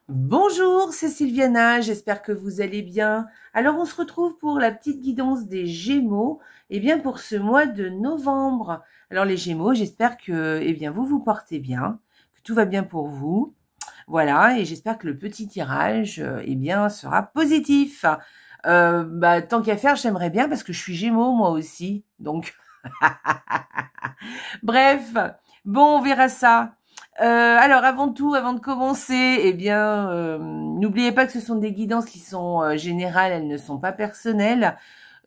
Bonjour, c'est Sylviana, j'espère que vous allez bien. Alors on se retrouve pour la petite guidance des Gémeaux, bien pour ce mois de novembre. Alors les Gémeaux, j'espère que vous vous portez bien, que tout va bien pour vous. Voilà, et j'espère que le petit tirage sera positif. Tant qu'à faire, j'aimerais bien parce que je suis Gémeaux moi aussi. Donc bref, bon, on verra ça. Alors, avant tout, avant de commencer, n'oubliez pas que ce sont des guidances qui sont générales, elles ne sont pas personnelles.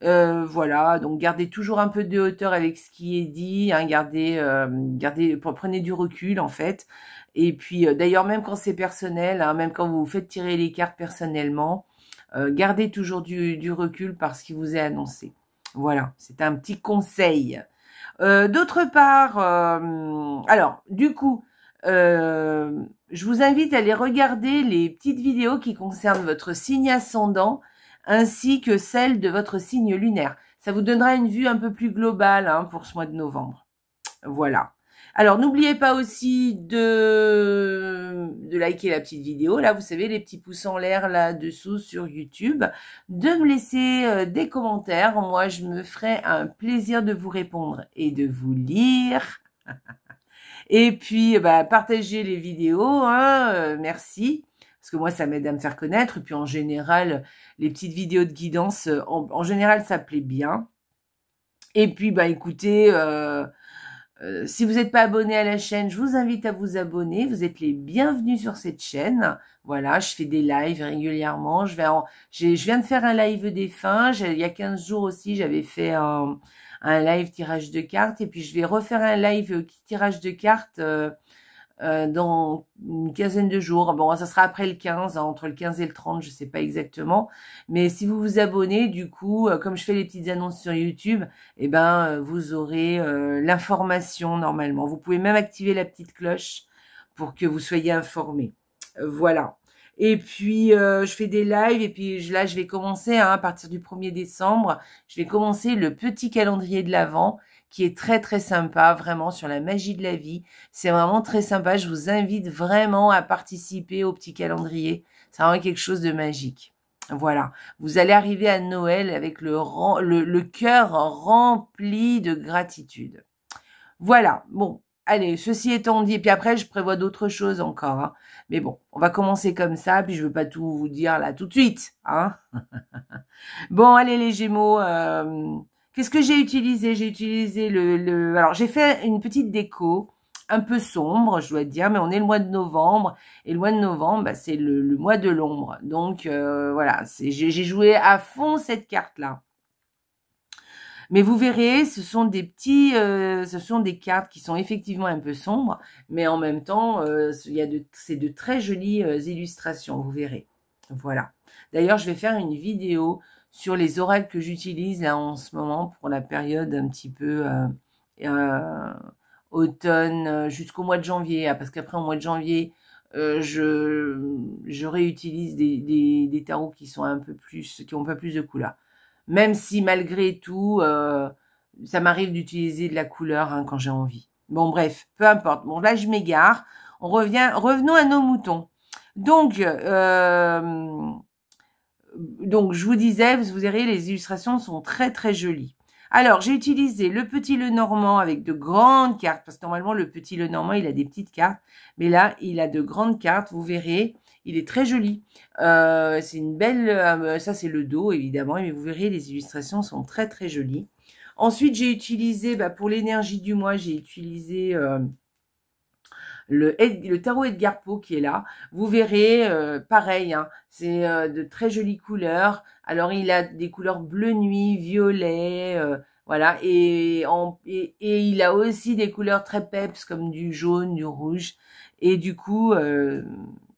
Voilà, donc gardez toujours un peu de hauteur avec ce qui est dit, hein, prenez du recul en fait. Et puis, d'ailleurs, même quand c'est personnel, hein, même quand vous faites tirer les cartes personnellement, gardez toujours du recul par ce qui vous est annoncé. Voilà, c'est un petit conseil. D'autre part, je vous invite à aller regarder les petites vidéos qui concernent votre signe ascendant ainsi que celle de votre signe lunaire. Ça vous donnera une vue un peu plus globale pour ce mois de novembre. Voilà. Alors, n'oubliez pas aussi de liker la petite vidéo. Là, vous savez, les petits pouces en l'air là-dessous sur YouTube. De me laisser des commentaires. Moi, je me ferai un plaisir de vous répondre et de vous lire. Et puis, partagez les vidéos. Merci. Parce que moi, ça m'aide à me faire connaître. Et puis, en général, les petites vidéos de guidance, en général, ça plaît bien. Et puis, écoutez... si vous n'êtes pas abonné à la chaîne, je vous invite à vous abonner. Vous êtes les bienvenus sur cette chaîne. Voilà, je fais des lives régulièrement. Je viens de faire un live des fins. Il y a 15 jours aussi, j'avais fait un live tirage de cartes. Et puis, je vais refaire un live tirage de cartes dans une quinzaine de jours. Bon, ça sera après le 15, entre le 15 et le 30, je sais pas exactement. Mais si vous vous abonnez, du coup, comme je fais les petites annonces sur YouTube, vous aurez l'information normalement. Vous pouvez même activer la petite cloche pour que vous soyez informés. Voilà. Et puis, je fais des lives et puis là, je vais commencer à partir du 1er décembre, je vais commencer le petit calendrier de l'Avent qui est très très sympa, vraiment sur la magie de la vie. C'est vraiment très sympa. Je vous invite vraiment à participer au petit calendrier. C'est vraiment quelque chose de magique. Voilà. Vous allez arriver à Noël avec le cœur rempli de gratitude. Voilà. Bon. Allez, ceci étant dit, et puis après, je prévois d'autres choses encore. Mais bon, on va commencer comme ça, puis je veux pas tout vous dire là tout de suite. Bon, allez les Gémeaux, qu'est-ce que j'ai utilisé? J'ai utilisé Alors, j'ai fait une petite déco, un peu sombre, je dois dire, mais on est le mois de novembre, et le mois de novembre, c'est le mois de l'ombre. Donc, voilà, j'ai joué à fond cette carte-là. Mais vous verrez, ce sont des cartes qui sont effectivement un peu sombres, mais en même temps, c'est de très jolies illustrations, vous verrez. Voilà. D'ailleurs, je vais faire une vidéo sur les oracles que j'utilise là en ce moment pour la période un petit peu automne jusqu'au mois de janvier, parce qu'après au mois de janvier, je réutilise des tarots qui sont qui ont un peu plus de couleurs. Même si malgré tout, ça m'arrive d'utiliser de la couleur quand j'ai envie. Bon, bref, peu importe. Bon, là, je m'égare. Revenons à nos moutons. Donc, je vous disais, vous verrez, les illustrations sont très, très jolies. Alors, j'ai utilisé le petit Lenormand avec de grandes cartes, parce que normalement, le petit Lenormand, il a des petites cartes. Mais là, il a de grandes cartes, vous verrez. Il est très joli. C'est une belle... ça, c'est le dos, évidemment. Mais vous verrez, les illustrations sont très, très jolies. Ensuite, j'ai utilisé, pour l'énergie du mois, j'ai utilisé le tarot Edgar Poe qui est là. Vous verrez, pareil, c'est de très jolies couleurs. Alors, il a des couleurs bleu nuit, violet... voilà, et il a aussi des couleurs très peps comme du jaune, du rouge. Et du coup,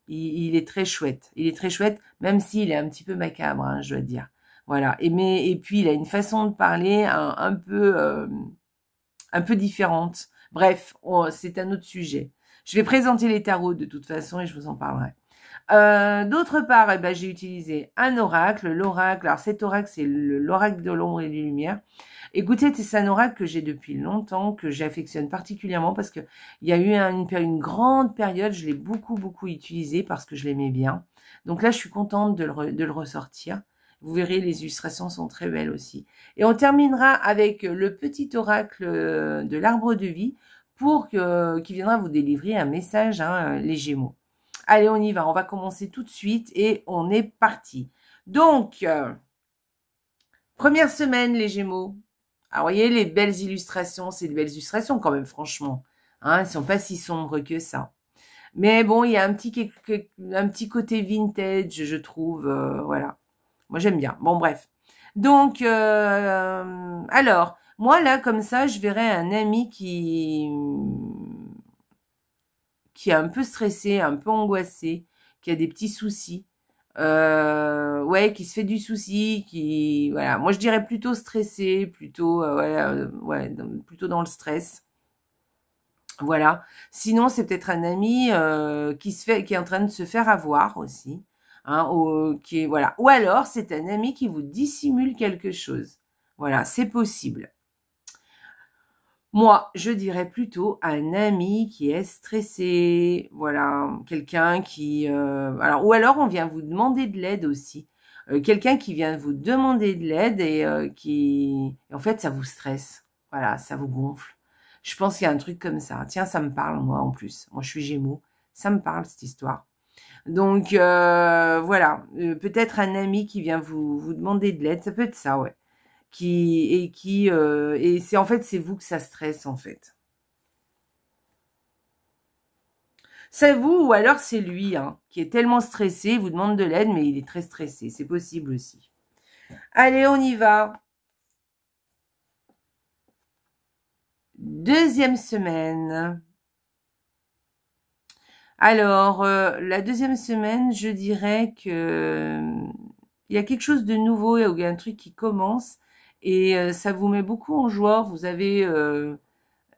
il est très chouette. Il est très chouette, même s'il est un petit peu macabre, je dois dire. Voilà. Et puis, il a une façon de parler un peu différente. Bref, c'est un autre sujet. Je vais présenter les tarots de toute façon et je vous en parlerai. D'autre part, j'ai utilisé un oracle. L'oracle, alors cet oracle, c'est l'oracle de l'ombre et de la lumière. Écoutez, c'est un oracle que j'ai depuis longtemps, que j'affectionne particulièrement parce que il y a eu une grande période, je l'ai beaucoup utilisé parce que je l'aimais bien. Donc là, je suis contente de le ressortir. Vous verrez, les illustrations sont très belles aussi. Et on terminera avec le petit oracle de l'arbre de vie qui viendra vous délivrer un message, hein, les Gémeaux. Allez, on y va. On va commencer tout de suite et on est parti. Donc, première semaine, les Gémeaux. Alors, vous voyez, les belles illustrations, c'est de belles illustrations quand même, franchement. Hein, elles ne sont pas si sombres que ça. Mais bon, il y a un petit côté vintage, je trouve. Voilà. Moi, j'aime bien. Bon, bref. Donc, alors, moi, là, comme ça, je verrais un ami qui est un peu stressé, un peu angoissé, qui a des petits soucis. Ouais, qui se fait du souci, voilà. Moi, je dirais plutôt stressé, plutôt, plutôt dans le stress. Voilà. Sinon, c'est peut-être un ami qui est en train de se faire avoir aussi, hein, voilà. Ou alors, c'est un ami qui vous dissimule quelque chose. Voilà, c'est possible. Moi, je dirais plutôt un ami qui est stressé, voilà, quelqu'un qui... ou alors on vient vous demander de l'aide aussi. Quelqu'un qui vient vous demander de l'aide et en fait, ça vous stresse. Voilà, ça vous gonfle. Je pense qu'il y a un truc comme ça. Tiens, ça me parle, moi, en plus. Moi, je suis Gémeaux. Ça me parle, cette histoire. Donc, voilà. Peut-être un ami qui vient vous demander de l'aide. Ça peut être ça, ouais. Et c'est en fait, c'est vous que ça stresse, en fait. C'est vous ou alors c'est lui, hein, qui est tellement stressé, il vous demande de l'aide, mais il est très stressé. C'est possible aussi. Allez, on y va. Deuxième semaine. Alors, la deuxième semaine, je dirais que il y a quelque chose de nouveau, il y a un truc qui commence et ça vous met beaucoup en joie. Vous avez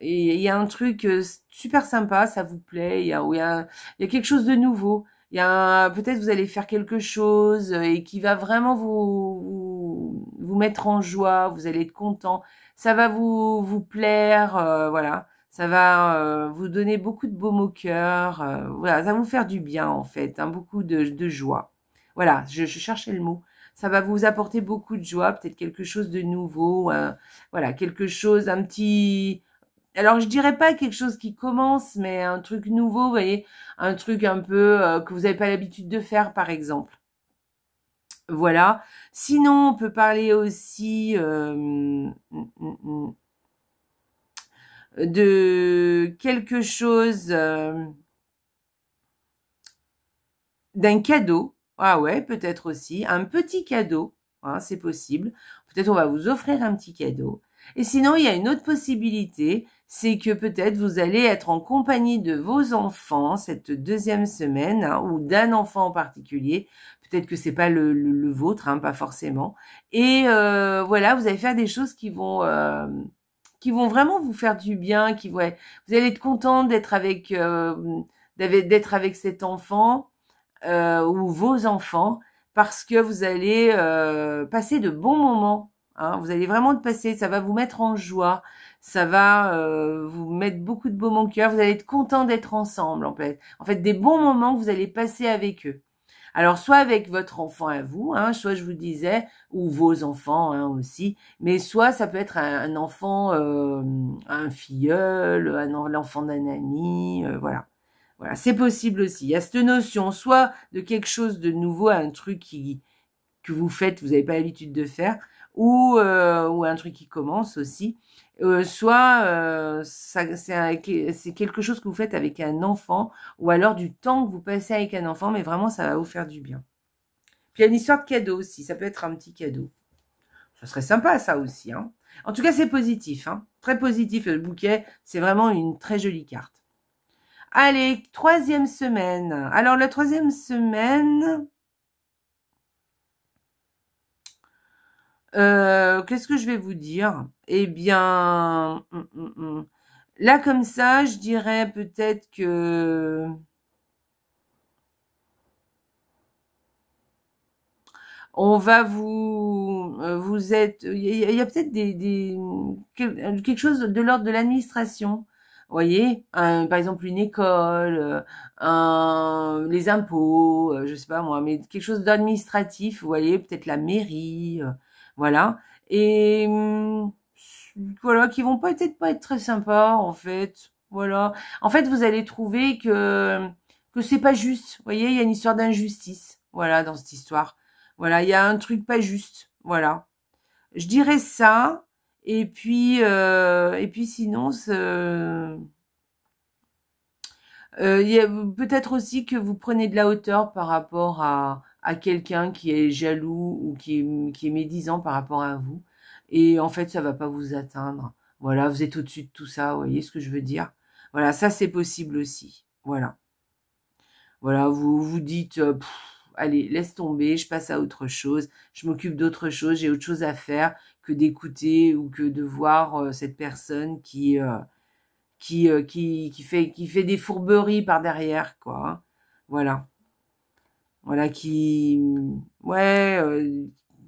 et il y a un truc super sympa, ça vous plaît. Il y a quelque chose de nouveau. Peut-être vous allez faire quelque chose et qui va vraiment vous mettre en joie. Vous allez être content. Ça va vous plaire, voilà. Ça va vous donner beaucoup de baume au cœur. Voilà, ça va vous faire du bien en fait, hein, beaucoup de joie. Voilà, je cherchais le mot. Ça va vous apporter beaucoup de joie, peut-être quelque chose de nouveau, voilà, quelque chose, un petit. Alors, je dirais pas quelque chose qui commence, mais un truc nouveau, vous voyez, un truc un peu que vous n'avez pas l'habitude de faire, par exemple. Voilà. Sinon, on peut parler aussi de quelque chose, d'un cadeau. Ah ouais, peut-être aussi. Un petit cadeau, hein, c'est possible. Peut-être on va vous offrir un petit cadeau. Et sinon, il y a une autre possibilité, c'est que peut-être vous allez être en compagnie de vos enfants cette deuxième semaine, hein, ou d'un enfant en particulier. Peut-être que c'est pas le vôtre, hein, pas forcément. Et voilà, vous allez faire des choses qui vont vraiment vous faire du bien, vous allez être content d'être avec cet enfant ou vos enfants parce que vous allez passer de bons moments. Hein, vous allez vraiment passer, ça va vous mettre en joie, ça va vous mettre beaucoup de baume au cœur. Vous allez être content d'être ensemble en fait. En fait, des bons moments que vous allez passer avec eux. Alors, soit avec votre enfant à vous, hein, soit je vous disais, ou vos enfants hein, aussi, mais soit ça peut être un enfant, un filleul, l'enfant d'un ami, voilà. Voilà, c'est possible aussi. Il y a cette notion soit de quelque chose de nouveau, un truc que vous faites, vous n'avez pas l'habitude de faire, ou un truc qui commence aussi. Soit c'est quelque chose que vous faites avec un enfant, ou alors du temps que vous passez avec un enfant, mais vraiment ça va vous faire du bien. Puis il y a une histoire de cadeau aussi, ça peut être un petit cadeau. Ça serait sympa ça aussi. Hein. En tout cas, c'est positif, hein. Très positif. Le bouquet, c'est vraiment une très jolie carte. Allez, troisième semaine. Alors, la troisième semaine, qu'est-ce que je vais vous dire? Eh bien, là, comme ça, je dirais peut-être que... On va vous êtes, il y a peut-être quelque chose de l'ordre de l'administration. Vous voyez, par exemple une école, les impôts, je sais pas moi, mais quelque chose d'administratif. Vous voyez, peut-être la mairie, voilà. Et voilà, qui vont peut-être pas être très sympas en fait. Voilà. En fait, vous allez trouver que c'est pas juste. Vous voyez, il y a une histoire d'injustice. Voilà, dans cette histoire. Voilà, il y a un truc pas juste. Voilà. Je dirais ça. Et puis sinon, il y a peut-être aussi que vous prenez de la hauteur par rapport à quelqu'un qui est jaloux ou qui est médisant par rapport à vous. Et en fait, ça va pas vous atteindre. Voilà, vous êtes au-dessus de tout ça. Vous voyez ce que je veux dire? Voilà, ça c'est possible aussi. Voilà. Voilà, vous vous dites, allez, laisse tomber, je passe à autre chose, je m'occupe d'autre chose, j'ai autre chose à faire que d'écouter ou que de voir cette personne qui fait des fourberies par derrière, quoi. Hein. Voilà, voilà, ouais,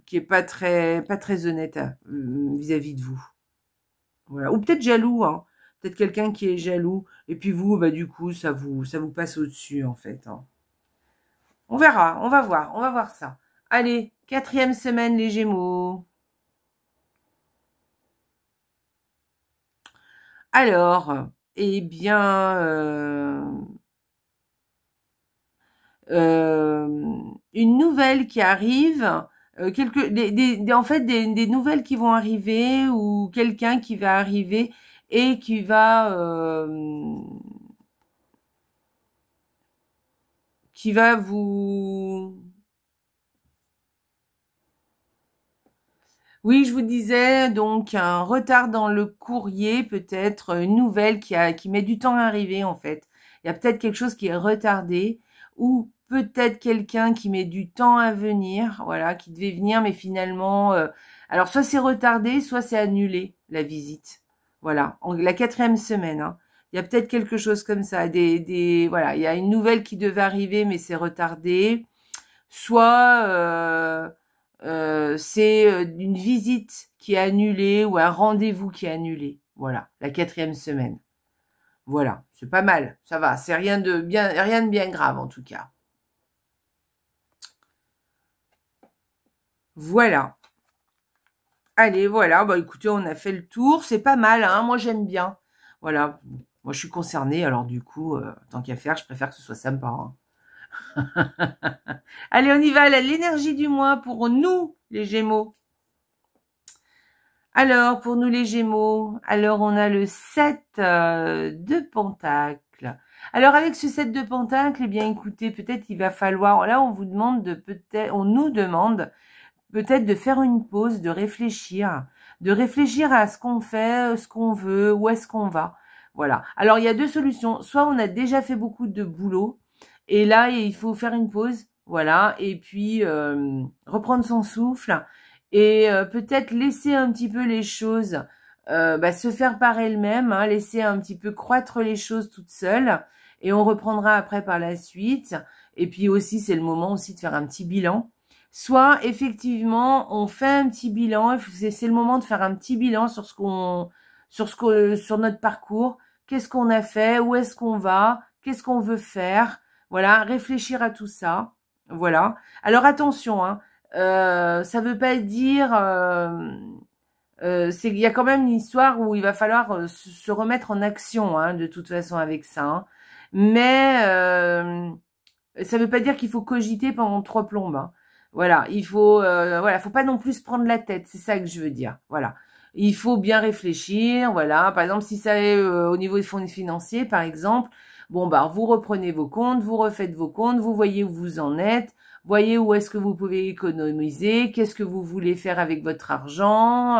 qui est pas très honnête vis-à-vis de vous. Voilà, ou peut-être jaloux, hein. Peut-être quelqu'un qui est jaloux, et puis vous, bah du coup, ça vous passe au-dessus, en fait. Hein. On verra, on va voir ça. Allez, 4e semaine, les Gémeaux. Alors, eh bien, une nouvelle qui arrive, en fait, des nouvelles qui vont arriver ou quelqu'un qui va arriver et qui va vous... Oui, je vous disais, donc un retard dans le courrier, peut-être une nouvelle qui met du temps à arriver en fait. Il y a peut-être quelque chose qui est retardé ou peut-être quelqu'un qui met du temps à venir, voilà, qui devait venir mais finalement, alors soit c'est retardé, soit c'est annulé la visite. Voilà, la 4e semaine. Hein. Il y a peut-être quelque chose comme ça, voilà, il y a une nouvelle qui devait arriver mais c'est retardé. Soit c'est une visite qui est annulée ou un rendez-vous qui est annulé. Voilà, la 4e semaine. Voilà, c'est pas mal, ça va. C'est rien de bien grave en tout cas. Voilà. Allez, voilà. Bah écoutez, on a fait le tour. C'est pas mal, hein. Moi j'aime bien. Voilà. Moi je suis concernée, alors du coup, tant qu'à faire, je préfère que ce soit sympa. Hein. Allez, on y va. L'énergie du mois pour nous, les Gémeaux. Alors, pour nous les Gémeaux, alors on a le 7 de Pentacles. Alors, avec ce 7 de Pentacles, eh bien, écoutez, peut-être il va falloir, là, on nous demande peut-être de faire une pause, de réfléchir à ce qu'on fait, ce qu'on veut, où est-ce qu'on va. Voilà. Alors, il y a deux solutions. Soit on a déjà fait beaucoup de boulot, et là, il faut faire une pause, voilà, et puis reprendre son souffle, et peut-être laisser un petit peu les choses se faire par elles-mêmes, hein, laisser un petit peu croître les choses toutes seules, et on reprendra après par la suite. Et puis aussi, c'est le moment aussi de faire un petit bilan. Soit effectivement, on fait un petit bilan, c'est le moment de faire un petit bilan sur sur notre parcours. Qu'est-ce qu'on a fait, où est-ce qu'on va, qu'est-ce qu'on veut faire. Voilà, réfléchir à tout ça. Voilà. Alors attention, hein, ça veut pas dire il y a quand même une histoire où il va falloir se remettre en action, hein, de toute façon avec ça. Hein. Mais ça veut pas dire qu'il faut cogiter pendant 3 plombes. Hein. Voilà, faut pas non plus se prendre la tête, c'est ça que je veux dire. Voilà, il faut bien réfléchir. Voilà, par exemple, si ça est au niveau des fonds financiers, par exemple, bon bah vous reprenez vos comptes, vous refaites vos comptes, vous voyez où vous en êtes. Voyez où est-ce que vous pouvez économiser, qu'est-ce que vous voulez faire avec votre argent,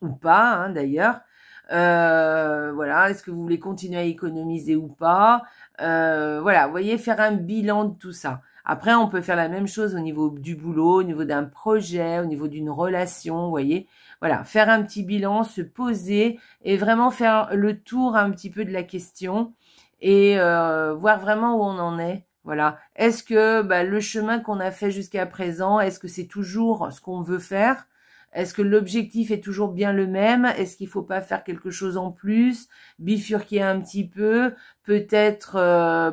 ou pas, hein, d'ailleurs. Voilà, est-ce que vous voulez continuer à économiser ou pas voilà, vous voyez, faire un bilan de tout ça. Après, on peut faire la même chose au niveau du boulot, au niveau d'un projet, au niveau d'une relation, vous voyez. Voilà, faire un petit bilan, se poser et vraiment faire le tour un petit peu de la question et voir vraiment où on en est. Voilà. Est-ce que le chemin qu'on a fait jusqu'à présent, est-ce que c'est toujours ce qu'on veut faire? Est-ce que l'objectif est toujours bien le même? Est-ce qu'il faut pas faire quelque chose en plus? Bifurquer un petit peu? Peut-être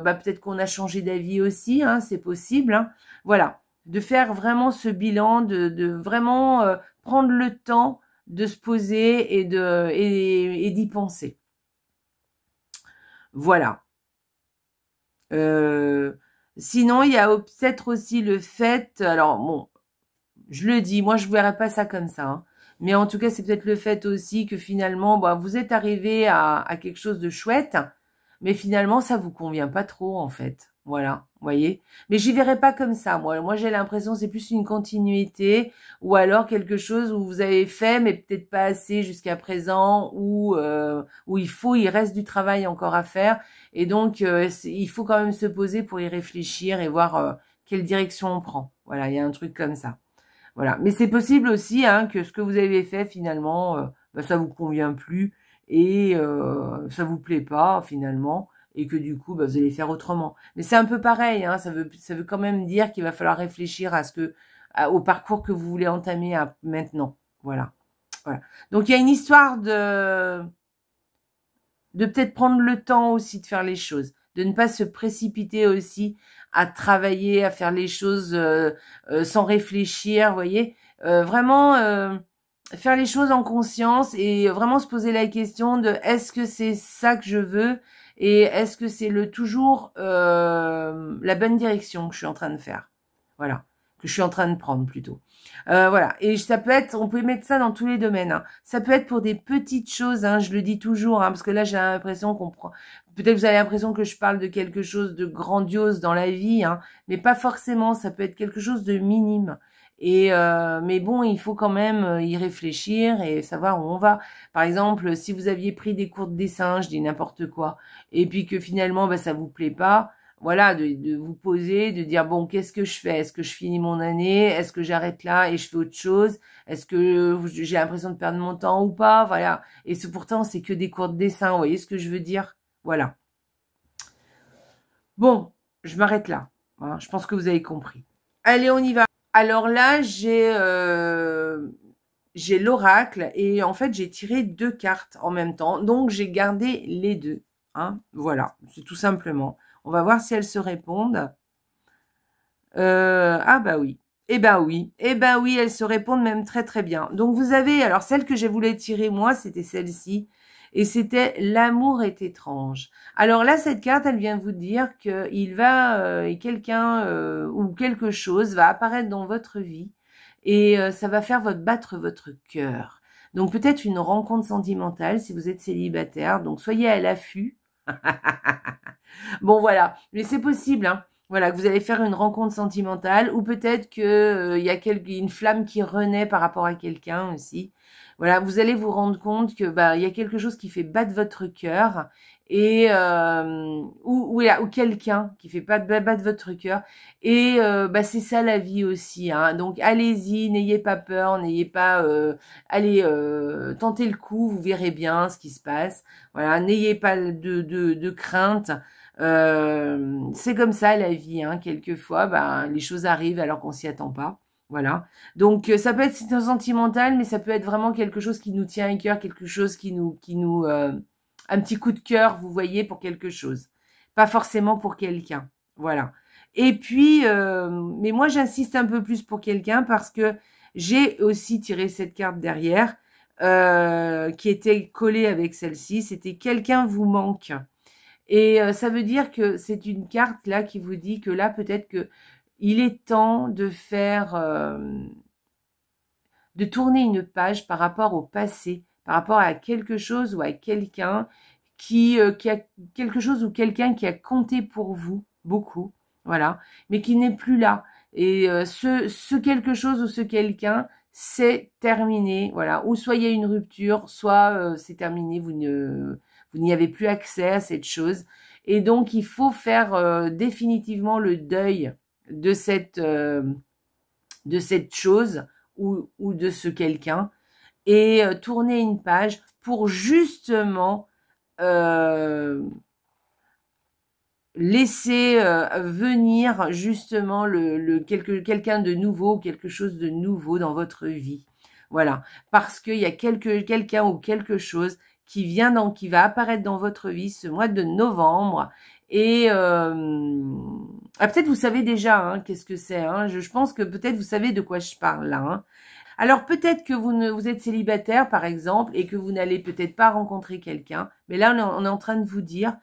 peut-être qu'on a changé d'avis aussi, hein, c'est possible. Hein. Voilà. De faire vraiment ce bilan, de vraiment prendre le temps de se poser et d'y penser. Voilà. Sinon, il y a peut-être aussi le fait, alors bon, je le dis, moi je ne verrais pas ça comme ça, hein, mais en tout cas c'est peut-être le fait aussi que finalement, vous êtes arrivé à quelque chose de chouette, mais finalement ça vous convient pas trop en fait. Voilà, vous voyez. Mais j'y verrais pas comme ça, moi. Moi j'ai l'impression que c'est plus une continuité ou alors quelque chose où vous avez fait mais peut-être pas assez jusqu'à présent où il reste du travail encore à faire et donc il faut quand même se poser pour y réfléchir et voir quelle direction on prend. Voilà, il y a un truc comme ça. Voilà. Mais c'est possible aussi hein, que ce que vous avez fait finalement, ça vous convient plus et ça vous plaît pas finalement et que du coup vous allez faire autrement. Mais c'est un peu pareil, hein, ça veut quand même dire qu'il va falloir réfléchir au parcours que vous voulez entamer maintenant. Voilà. Voilà. Donc il y a une histoire de peut-être prendre le temps aussi de faire les choses, de ne pas se précipiter aussi à travailler, à faire les choses sans réfléchir, vous voyez. Vraiment faire les choses en conscience et vraiment se poser la question de est-ce que c'est ça que je veux et est-ce que c'est toujours la bonne direction que je suis en train de faire. Voilà, que je suis en train de prendre plutôt. Voilà, et ça peut être, on peut mettre ça dans tous les domaines. Hein. Ça peut être pour des petites choses, hein, je le dis toujours, hein, parce que là j'ai l'impression qu'on prend. Peut-être vous avez l'impression que je parle de quelque chose de grandiose dans la vie, hein, mais pas forcément. Ça peut être quelque chose de minime. Et mais bon, il faut quand même y réfléchir et savoir où on va. Par exemple, si vous aviez pris des cours de dessin, je dis n'importe quoi, et puis que finalement ça vous plaît pas. Voilà, de vous poser, de dire bon, qu'est-ce que je fais? Est-ce que je finis mon année? Est-ce que j'arrête là et je fais autre chose? Est-ce que j'ai l'impression de perdre mon temps ou pas? Voilà. Et pourtant, c'est que des cours de dessin. Vous voyez ce que je veux dire? Voilà. Bon, je m'arrête là. Voilà, je pense que vous avez compris. Allez, on y va. Alors là, j'ai l'oracle et en fait, j'ai tiré 2 cartes en même temps. Donc, j'ai gardé les 2. Hein, voilà, c'est tout simplement. On va voir si elles se répondent. Ah bah oui. Eh ben oui. Eh ben oui, elles se répondent même très très bien. Donc vous avez, alors celle que j'ai voulu tirer moi, c'était celle-ci. Et c'était l'amour est étrange. Alors là, cette carte, elle vient vous dire que quelqu'un ou quelque chose va apparaître dans votre vie et ça va faire battre votre cœur. Donc peut-être une rencontre sentimentale si vous êtes célibataire. Donc soyez à l'affût. Bon voilà, mais c'est possible, hein. Voilà, que vous allez faire une rencontre sentimentale ou peut-être que il y a une flamme qui renaît par rapport à quelqu'un aussi. Voilà, vous allez vous rendre compte que il y a quelque chose qui fait battre votre cœur et ou quelqu'un qui fait pas battre votre cœur et c'est ça la vie aussi, hein. Donc allez-y, n'ayez pas peur, n'ayez pas allez tentez le coup, vous verrez bien ce qui se passe. Voilà, n'ayez pas de crainte. C'est comme ça la vie, hein. Quelquefois, les choses arrivent alors qu'on s'y attend pas. Voilà. Donc ça peut être sentimental, mais ça peut être vraiment quelque chose qui nous tient à cœur, quelque chose qui nous un petit coup de cœur, vous voyez, pour quelque chose. Pas forcément pour quelqu'un. Voilà. Et puis, mais moi j'insiste un peu plus pour quelqu'un parce que j'ai aussi tiré cette carte derrière qui était collée avec celle-ci. C'était quelqu'un vous manque. Et ça veut dire que c'est une carte là qui vous dit que là peut-être que il est temps de faire de tourner une page par rapport au passé, par rapport à quelque chose ou à quelqu'un qui a quelque chose ou quelqu'un qui a compté pour vous beaucoup, voilà, mais qui n'est plus là. Et ce quelque chose ou ce quelqu'un, c'est terminé, voilà. Ou soit il y a une rupture, soit c'est terminé, vous n'y avez plus accès à cette chose. Et donc, il faut faire définitivement le deuil de cette chose ou de ce quelqu'un et tourner une page pour justement laissez venir justement quelqu'un de nouveau, quelque chose de nouveau dans votre vie. Voilà, parce qu'il y a quelqu'un ou quelque chose qui va apparaître dans votre vie ce mois de novembre. Et peut-être vous savez déjà hein, qu'est-ce que c'est. Hein, je pense que peut-être vous savez de quoi je parle là. Hein. Alors peut-être que vous êtes célibataire par exemple et que vous n'allez peut-être pas rencontrer quelqu'un. Mais là on est en train de vous dire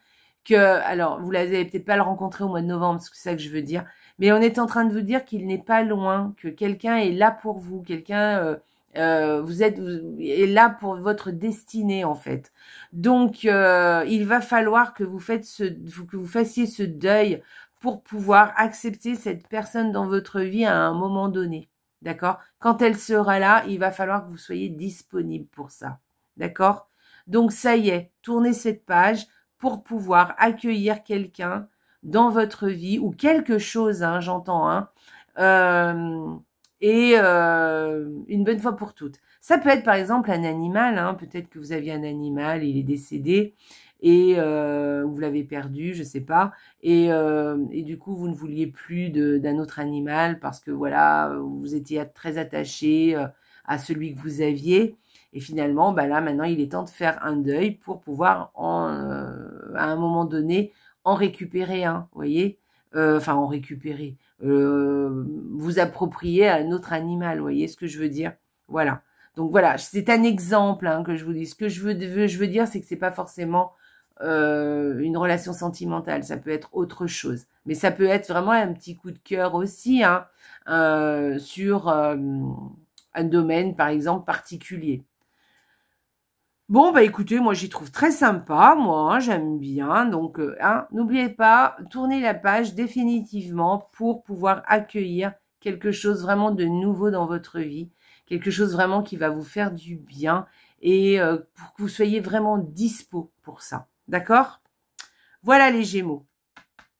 que, alors vous n'allez peut-être pas le rencontrer au mois de novembre, c'est ça que je veux dire. Mais on est en train de vous dire qu'il n'est pas loin, que quelqu'un est là pour vous, quelqu'un est là pour votre destinée en fait. Donc il va falloir que vous fassiez ce deuil pour pouvoir accepter cette personne dans votre vie à un moment donné. D'accord? Quand elle sera là, il va falloir que vous soyez disponible pour ça. D'accord? Donc ça y est, tournez cette page pour pouvoir accueillir quelqu'un dans votre vie ou quelque chose, hein, j'entends, hein, une bonne fois pour toutes. Ça peut être par exemple un animal, hein, peut-être que vous aviez un animal, il est décédé et vous l'avez perdu, je sais pas, et du coup vous ne vouliez plus d'un autre animal parce que voilà, vous étiez très attaché à celui que vous aviez. Et finalement, bah là, maintenant, il est temps de faire un deuil pour pouvoir, à un moment donné, en récupérer un, vous voyez, enfin, en récupérer, vous approprier à un autre animal, vous voyez ce que je veux dire? Voilà. Donc voilà, c'est un exemple hein, que je vous dis. Ce que je veux dire, c'est que c'est pas forcément une relation sentimentale, ça peut être autre chose. Mais ça peut être vraiment un petit coup de cœur aussi, hein, sur un domaine, par exemple, particulier. Bon, bah écoutez, moi j'y trouve très sympa, moi, hein, j'aime bien. Donc, hein, n'oubliez pas, tournez la page définitivement pour pouvoir accueillir quelque chose vraiment de nouveau dans votre vie, quelque chose vraiment qui va vous faire du bien et pour que vous soyez vraiment dispo pour ça. D'accord? Voilà les Gémeaux.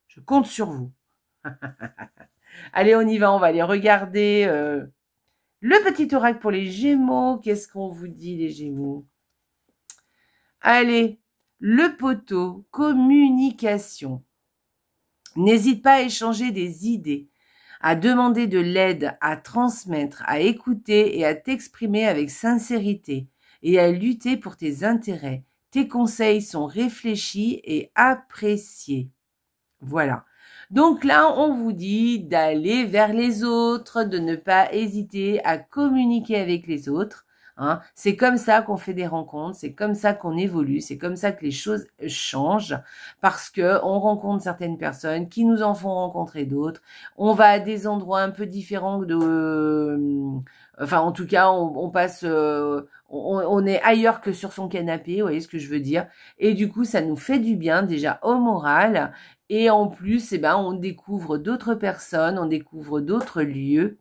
Je compte sur vous. Allez, on y va, on va aller regarder le petit oracle pour les Gémeaux. Qu'est-ce qu'on vous dit les Gémeaux? Allez, le poteau, communication. N'hésite pas à échanger des idées, à demander de l'aide, à transmettre, à écouter et à t'exprimer avec sincérité et à lutter pour tes intérêts. Tes conseils sont réfléchis et appréciés. Voilà. Donc là, on vous dit d'aller vers les autres, de ne pas hésiter à communiquer avec les autres. Hein. C'est comme ça qu'on fait des rencontres, c'est comme ça qu'on évolue, c'est comme ça que les choses changent parce que on rencontre certaines personnes qui nous en font rencontrer d'autres. On va à des endroits un peu différents enfin, en tout cas, on passe, on est ailleurs que sur son canapé, vous voyez ce que je veux dire. Et du coup, ça nous fait du bien déjà au moral. Et en plus, eh ben, on découvre d'autres personnes, on découvre d'autres lieux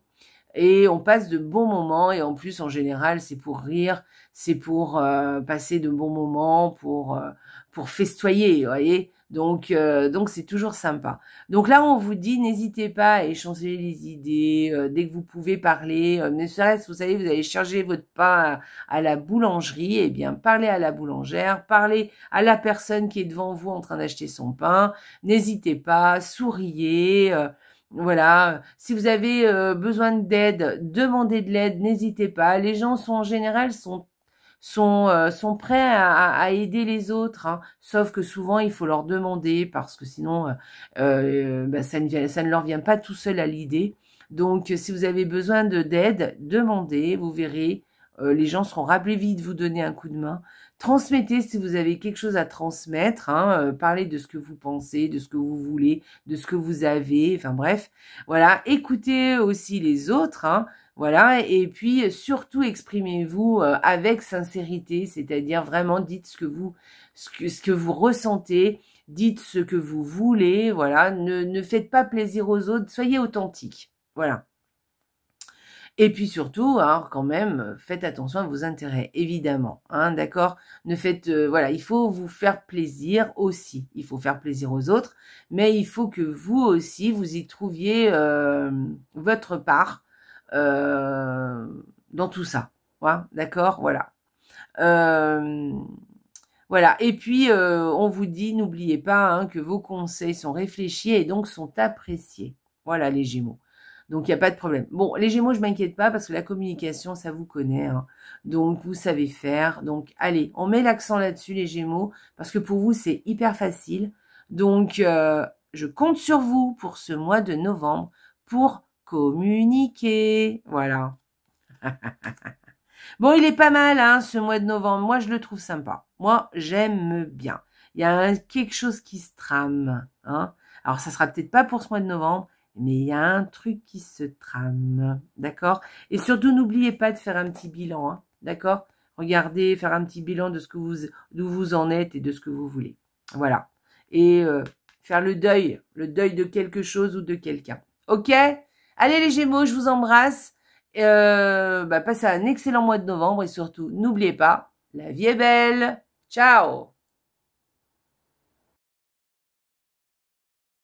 et on passe de bons moments. Et en plus, en général, c'est pour rire, c'est pour passer de bons moments, pour festoyer, vous voyez. Donc c'est toujours sympa. Donc là, on vous dit, n'hésitez pas à échanger les idées dès que vous pouvez parler. Ne serait-ce, vous savez, vous allez charger votre pain à la boulangerie, eh bien, parlez à la boulangère, parlez à la personne qui est devant vous en train d'acheter son pain. N'hésitez pas, souriez. Voilà, si vous avez besoin d'aide, demandez de l'aide, n'hésitez pas. Les gens sont en général sont prêts à aider les autres, hein. Sauf que souvent il faut leur demander parce que sinon bah, ça ne leur vient pas tout seul à l'idée. Donc si vous avez besoin d'aide, demandez, vous verrez, les gens seront ravis de vous donner un coup de main. Transmettez si vous avez quelque chose à transmettre, hein, parlez de ce que vous pensez, de ce que vous voulez, de ce que vous avez, enfin bref, voilà. Écoutez aussi les autres, hein, voilà, et puis surtout exprimez-vous avec sincérité, c'est-à-dire vraiment dites ce que vous ressentez, dites ce que vous voulez, voilà, ne faites pas plaisir aux autres, soyez authentique, voilà. Et puis surtout, hein, quand même, faites attention à vos intérêts, évidemment, hein, d'accord? Ne faites, voilà, il faut vous faire plaisir aussi. Il faut faire plaisir aux autres, mais il faut que vous aussi, vous y trouviez votre part dans tout ça. Voilà, d'accord? Voilà. Voilà. Et puis, on vous dit, n'oubliez pas hein, que vos conseils sont réfléchis et donc sont appréciés. Voilà, les Gémeaux. Donc, il n'y a pas de problème. Bon, les Gémeaux, je m'inquiète pas parce que la communication, ça vous connaît. Hein. Donc, vous savez faire. Donc, allez, on met l'accent là-dessus, les Gémeaux, parce que pour vous, c'est hyper facile. Donc, je compte sur vous pour ce mois de novembre pour communiquer. Voilà. Bon, il est pas mal, hein, ce mois de novembre. Moi, je le trouve sympa. Moi, j'aime bien. Il y a quelque chose qui se trame. Hein. Alors, ça sera peut-être pas pour ce mois de novembre, mais il y a un truc qui se trame. D'accord? Et surtout, n'oubliez pas de faire un petit bilan. Hein, d'accord? Regardez, faire un petit bilan de ce que d'où vous en êtes et de ce que vous voulez. Voilà. Et faire le deuil de quelque chose ou de quelqu'un. Ok? Allez les Gémeaux, je vous embrasse. Passez un excellent mois de novembre et surtout, n'oubliez pas, la vie est belle. Ciao!